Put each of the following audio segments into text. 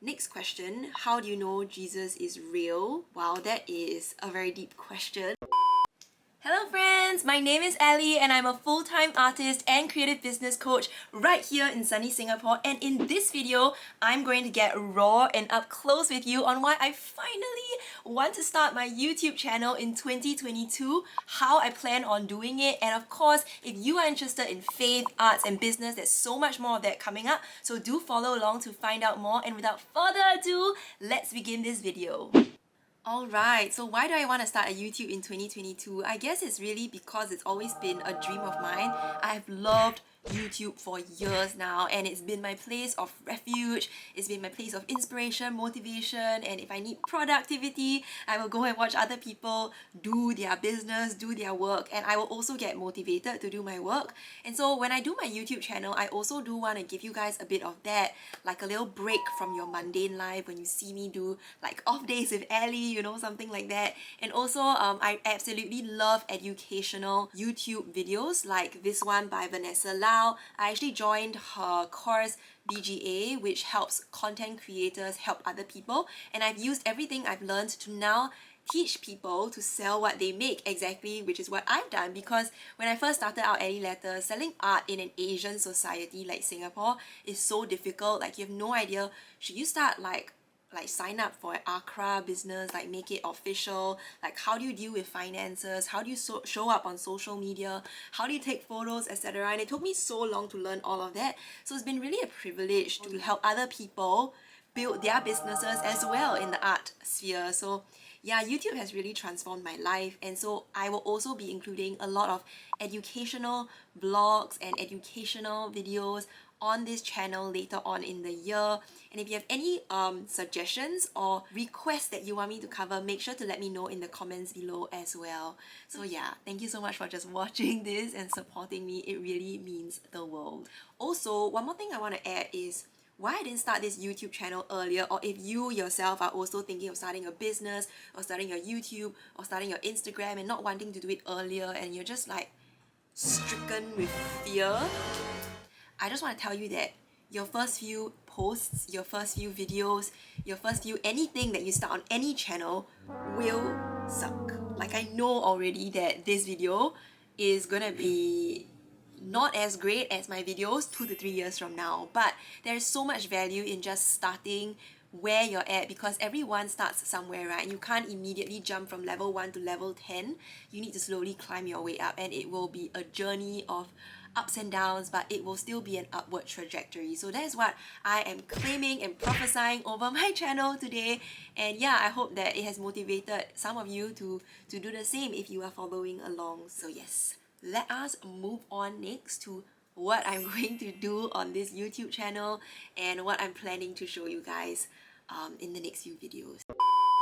Next question, how do you know Jesus is real? Wow, that is a very deep question. Hello friends, my name is Ally and I'm a full-time artist and creative business coach right here in sunny Singapore, and in this video I'm going to get raw and up close with you on why I finally want to start my YouTube channel in 2022, how I plan on doing it, and of course if you are interested in faith, arts and business, there's so much more of that coming up, so do follow along to find out more, and without further ado, let's begin this video. Alright, so why do I want to start a YouTube in 2022? I guess it's really because it's always been a dream of mine. I've loved YouTube for years now, and it's been my place of refuge, it's been my place of inspiration, motivation, and if I need productivity, I will go and watch other people do their business, do their work, and I will also get motivated to do my work. And so when I do my YouTube channel, I also do want to give you guys a bit of that, like a little break from your mundane life when you see me do like off days with Ally, you know, something like that. And also I absolutely love educational YouTube videos like this one by Vanessa Lau. I actually joined her course BGA, which helps content creators help other people, and I've used everything I've learned to now teach people to sell what they make exactly, which is what I've done. Because when I first started out Alyletters, selling art in an Asian society like Singapore is so difficult. Like, you have no idea, should you start like sign up for an Accra business, like make it official, like how do you deal with finances, how do you show up on social media, how do you take photos, etc. And it took me so long to learn all of that, so it's been really a privilege to help other people build their businesses as well in the art sphere. So yeah, YouTube has really transformed my life, and so I will also be including a lot of educational vlogs and educational videos on this channel later on in the year. And if you have any suggestions or requests that you want me to cover, make sure to let me know in the comments below as well. So yeah, thank you so much for just watching this and supporting me. It really means the world. Also, one more thing I want to add is why I didn't start this YouTube channel earlier, or if you yourself are also thinking of starting a business or starting your YouTube or starting your Instagram and not wanting to do it earlier, and you're just like stricken with fear, I just want to tell you that your first few posts, your first few videos, your first few anything that you start on any channel will suck. Like, I know already that this video is gonna be not as great as my videos 2 to 3 years from now, but there's so much value in just starting where you're at, because everyone starts somewhere, right? You can't immediately jump from level 1 to level 10. You need to slowly climb your way up, and it will be a journey of ups and downs, but it will still be an upward trajectory. So that is what I am claiming and prophesying over my channel today. And yeah, I hope that it has motivated some of you to do the same if you are following along. So yes, let us move on next to what I'm going to do on this YouTube channel and what I'm planning to show you guys in the next few videos.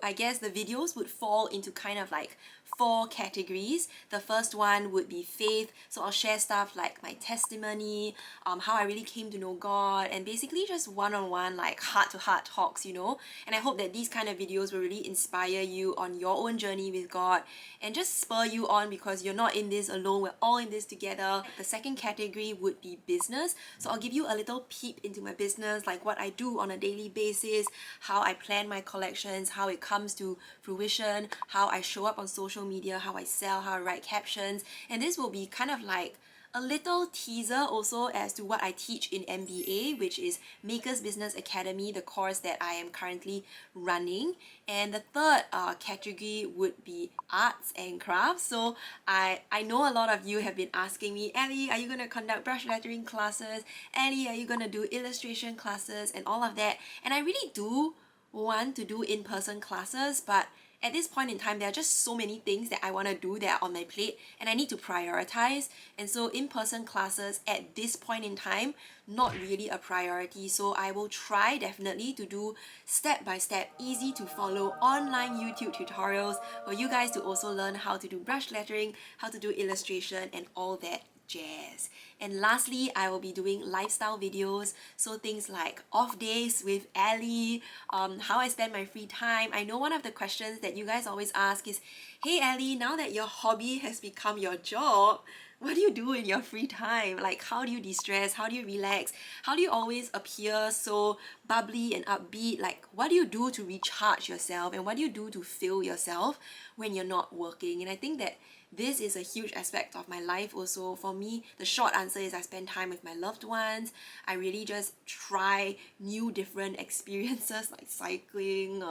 I guess the videos would fall into kind of like 4 categories. The first one would be faith, so I'll share stuff like my testimony, how I really came to know God, and basically just one-on-one, like heart-to-heart talks, you know. And I hope that these kind of videos will really inspire you on your own journey with God and just spur you on, because you're not in this alone, we're all in this together. The second category would be business, so I'll give you a little peep into my business, like what I do on a daily basis, how I plan my collections, how it comes to fruition, how I show up on social media, how I sell, how I write captions. And this will be kind of like a little teaser also as to what I teach in MBA, which is Maker's Business Academy, the course that I am currently running. And the third category would be arts and crafts. So I know a lot of you have been asking me, Ally, are you going to conduct brush lettering classes? Ally, are you going to do illustration classes and all of that? And I really do want to do in-person classes, but at this point in time, there are just so many things that I want to do that are on my plate, and I need to prioritize. And so in-person classes at this point in time, not really a priority. So I will try definitely to do step-by-step, easy to follow online YouTube tutorials for you guys to also learn how to do brush lettering, how to do illustration and all that jazz. And lastly, I will be doing lifestyle videos, so things like off days with Ally, how I spend my free time. I know one of the questions that you guys always ask is, hey Ally, now that your hobby has become your job, what do you do in your free time? Like, how do you de-stress? How do you relax? How do you always appear so bubbly and upbeat? Like, what do you do to recharge yourself? And what do you do to fill yourself when you're not working? And I think that this is a huge aspect of my life also. For me, the short answer is I spend time with my loved ones. I really just try new different experiences like cycling,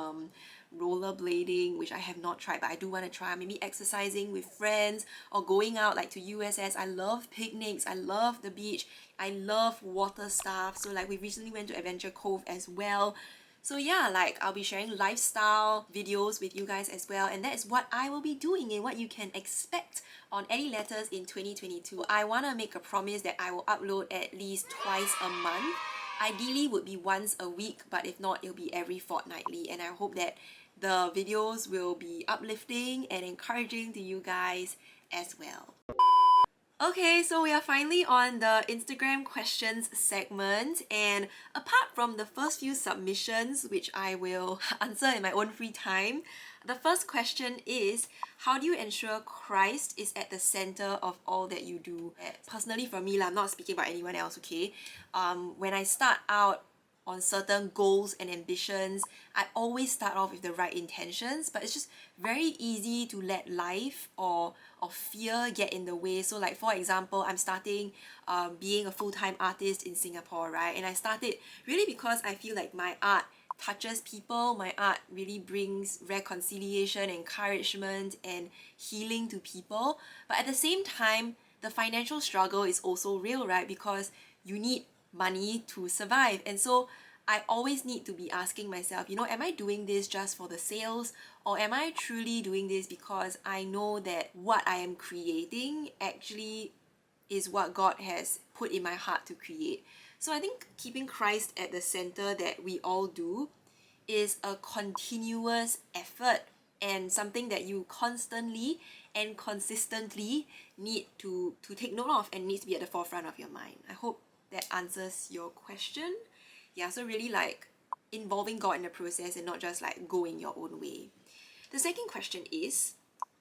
rollerblading, which I have not tried but I do want to try, maybe exercising with friends or going out like to USS. I love picnics, I love the beach, I love water stuff. So like we recently went to Adventure Cove as well. So yeah, like I'll be sharing lifestyle videos with you guys as well, and that is what I will be doing and what you can expect on Alyletters in 2022. I want to make a promise that I will upload at least twice a month. Ideally would be once a week, but if not, it'll be every fortnightly, and I hope that the videos will be uplifting and encouraging to you guys as well. Okay, so we are finally on the Instagram questions segment, and apart from the first few submissions, which I will answer in my own free time, the first question is, how do you ensure Christ is at the center of all that you do? Personally for me, I'm not speaking about anyone else, okay? When I start out on certain goals and ambitions, I always start off with the right intentions, but it's just very easy to let life or fear get in the way. So like for example, I'm starting being a full-time artist in Singapore, right? And I started really because I feel like my art touches people, my art really brings reconciliation, encouragement, and healing to people. But at the same time, the financial struggle is also real, right? Because you need money to survive. And so I always need to be asking myself, you know, am I doing this just for the sales, or am I truly doing this because I know that what I am creating actually is what God has put in my heart to create? So I think keeping Christ at the center that we all do is a continuous effort and something that you constantly and consistently need to take note of and needs to be at the forefront of your mind. I hope that answers your question. Yeah, so really like involving God in the process and not just like going your own way. The second question is,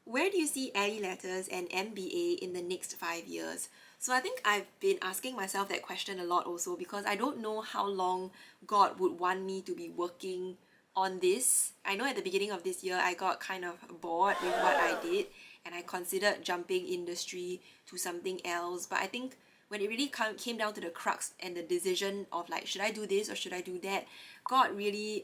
where do you see Alyletters and MBA in the next 5 years? So I think I've been asking myself that question a lot also, because I don't know how long God would want me to be working on this. I know at the beginning of this year I got kind of bored with what I did and I considered jumping industry to something else, but I think when it really came down to the crux and the decision of like, should I do this or should I do that, God really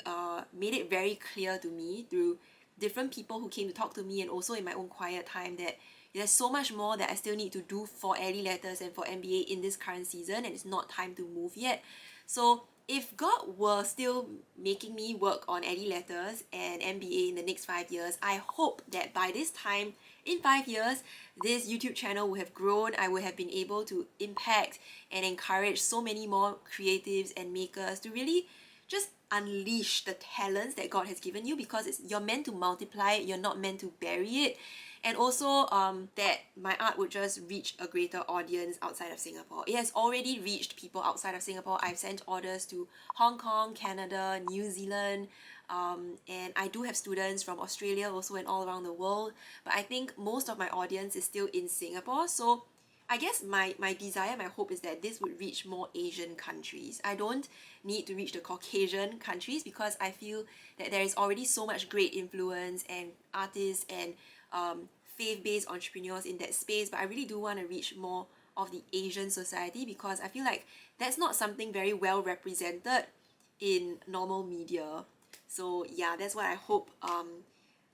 made it very clear to me through different people who came to talk to me and also in my own quiet time that there's so much more that I still need to do for Alyletters and for MBA in this current season, and it's not time to move yet. So if God were still making me work on Alyletters and MBA in the next 5 years, I hope that by this time, in 5 years, this YouTube channel will have grown. I will have been able to impact and encourage so many more creatives and makers to really just unleash the talents that God has given you, because you're meant to multiply it, you're not meant to bury it. And also that my art would just reach a greater audience outside of Singapore. It has already reached people outside of Singapore. I've sent orders to Hong Kong, Canada, New Zealand, and I do have students from Australia also and all around the world. But I think most of my audience is still in Singapore. So I guess my desire, my hope is that this would reach more Asian countries. I don't need to reach the Caucasian countries because I feel that there is already so much great influence and artists and faith-based entrepreneurs in that space, but I really do want to reach more of the Asian society because I feel like that's not something very well represented in normal media. So yeah, that's what I hope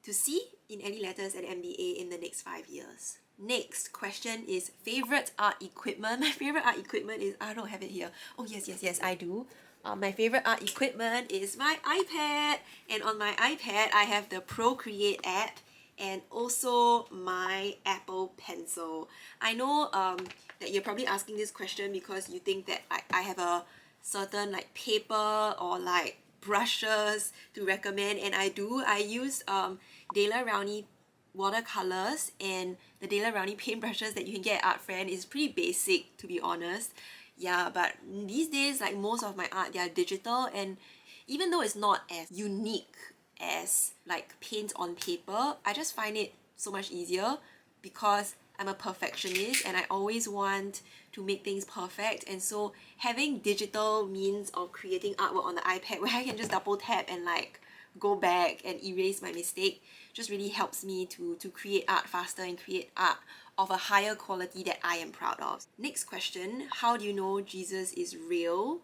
to see in Alyletters and MBA in the next 5 years. Next question is favorite art equipment. My favorite art equipment is, I don't have it here. Oh yes, I do. My favorite art equipment is my iPad, and on my iPad I have the Procreate app and also my Apple Pencil. I know that you're probably asking this question because you think that I have a certain like paper or like brushes to recommend, and I do. I use Dela Rowney watercolors, and the Dela Rowney paintbrushes that you can get at Art Friend is pretty basic, to be honest. Yeah, but these days like most of my art, they are digital, and even though it's not as unique as like paint on paper, I just find it so much easier because I'm a perfectionist and I always want to make things perfect, and so having digital means of creating artwork on the iPad where I can just double tap and like go back and erase my mistake just really helps me to create art faster and create art of a higher quality that I am proud of. Next question, how do you know Jesus is real?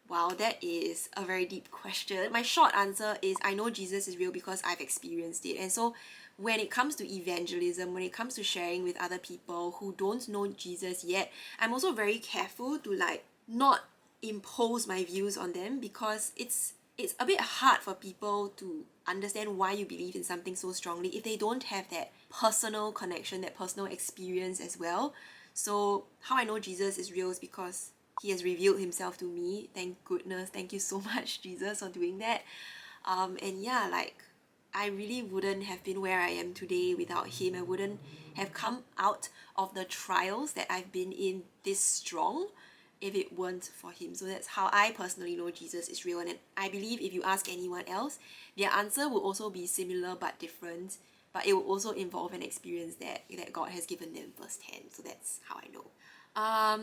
Wow, that is a very deep question. My short answer is I know Jesus is real because I've experienced it. And so when it comes to evangelism, when it comes to sharing with other people who don't know Jesus yet, I'm also very careful to like not impose my views on them, because it's a bit hard for people to understand why you believe in something so strongly if they don't have that personal connection, that personal experience as well. So how I know Jesus is real is because he has revealed himself to me. Thank goodness. Thank you so much, Jesus, for doing that. And yeah, like I really wouldn't have been where I am today without him. I wouldn't have come out of the trials that I've been in this strong if it weren't for him. So that's how I personally know Jesus is real. And I believe if you ask anyone else, their answer will also be similar but different. But it will also involve an experience that God has given them firsthand. So that's how I know.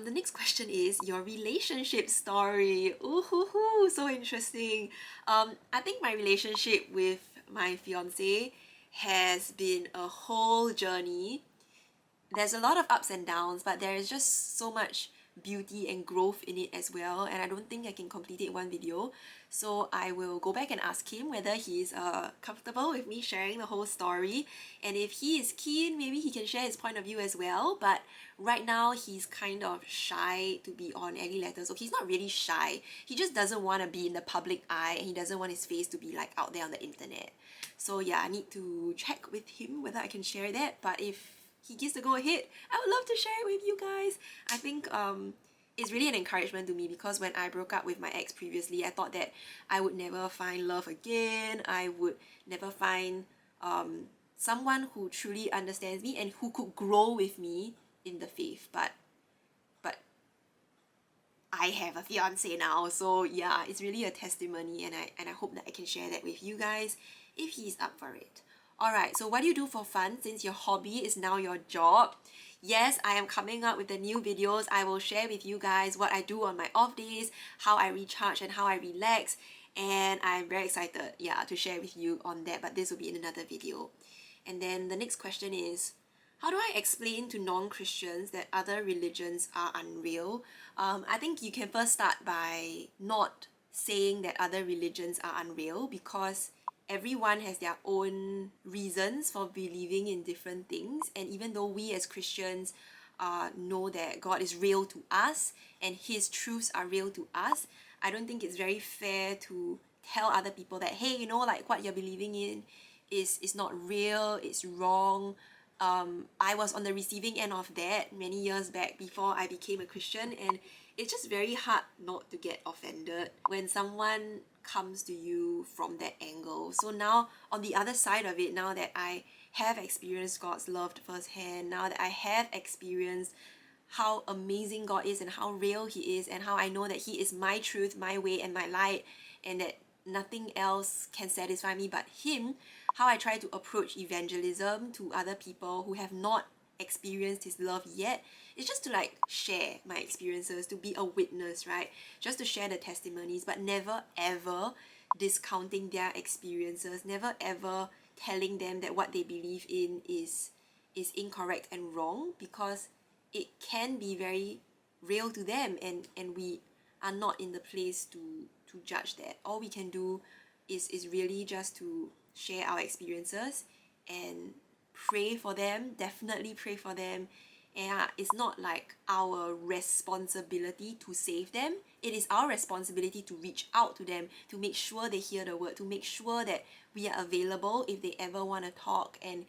The next question is your relationship story. Ooh, so interesting. I think my relationship with my fiance has been a whole journey. There's a lot of ups and downs, but there is just so much beauty and growth in it as well, and I don't think I can complete it in one video. So I will go back and ask him whether he's comfortable with me sharing the whole story, and if he is keen, maybe he can share his point of view as well. But right now he's kind of shy to be on Alyletters. So he's not really shy, he just doesn't want to be in the public eye and he doesn't want his face to be like out there on the internet. So yeah, I need to check with him whether I can share that, but if he gives the go ahead, I would love to share it with you guys. I think it's really an encouragement to me, because when I broke up with my ex previously, I thought that I would never find love again. I would never find someone who truly understands me and who could grow with me in the faith. But I have a fiance now, so yeah, it's really a testimony, and I hope that I can share that with you guys if he's up for it. Alright, so what do you do for fun since your hobby is now your job? Yes, I am coming up with the new videos. I will share with you guys what I do on my off days, how I recharge and how I relax, and I'm very excited, yeah, to share with you on that, but this will be in another video. And then the next question is, how do I explain to non-Christians that other religions are unreal? I think you can first start by not saying that other religions are unreal, because everyone has their own reasons for believing in different things, and even though we as Christians know that God is real to us and his truths are real to us, I don't think it's very fair to tell other people that, hey, you know, like what you're believing in is not real, it's wrong. I was on the receiving end of that many years back before I became a Christian, and it's just very hard not to get offended when someone comes to you from that angle. So now on the other side of it, now that I have experienced God's love firsthand, now that I have experienced how amazing God is and how real he is, and how I know that he is my truth, my way and my light, and that nothing else can satisfy me but him, how I try to approach evangelism to other people who have not experienced his love yet is just to like share my experiences, to be a witness, right? Just to share the testimonies, but never ever discounting their experiences, never ever telling them that what they believe in is incorrect and wrong, because it can be very real to them, and we are not in the place to judge that. All we can do is really just to share our experiences and pray for them, definitely pray for them. And it's not like our responsibility to save them. It is our responsibility to reach out to them, to make sure they hear the word, to make sure that we are available if they ever want to talk, and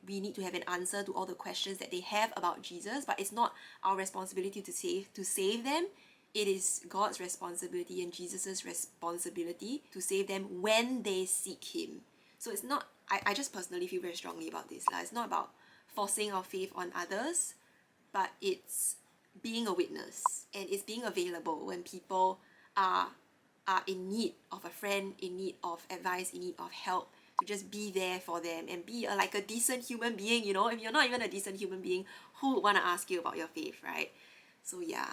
we need to have an answer to all the questions that they have about Jesus. But it's not our responsibility to save them. It is God's responsibility and Jesus's responsibility to save them when they seek him. So it's not, I just personally feel very strongly about this. It's not about forcing our faith on others, but it's being a witness, and it's being available when people are in need of a friend, in need of advice, in need of help, to just be there for them and be like a decent human being, you know? If you're not even a decent human being, who would want to ask you about your faith, right? So yeah,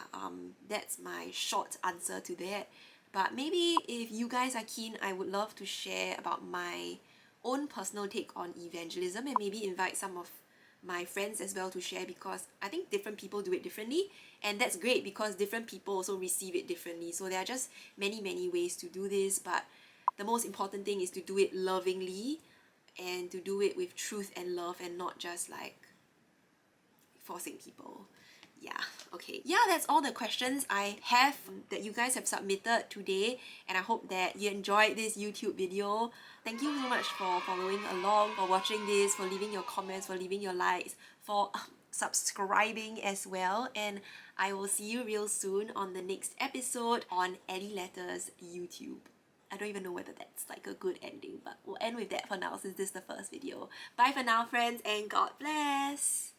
that's my short answer to that. But maybe if you guys are keen, I would love to share about my own personal take on evangelism and maybe invite some of my friends as well to share, because I think different people do it differently, and that's great because different people also receive it differently. So there are just many ways to do this, but the most important thing is to do it lovingly and to do it with truth and love and not just like forcing people. Yeah, okay. Yeah, that's all the questions I have that you guys have submitted today, and I hope that you enjoyed this YouTube video. Thank you so much for following along, for watching this, for leaving your comments, for leaving your likes, for subscribing as well, and I will see you real soon on the next episode on Alyletters YouTube. I don't even know whether that's like a good ending, but we'll end with that for now since this is the first video. Bye for now, friends, and God bless!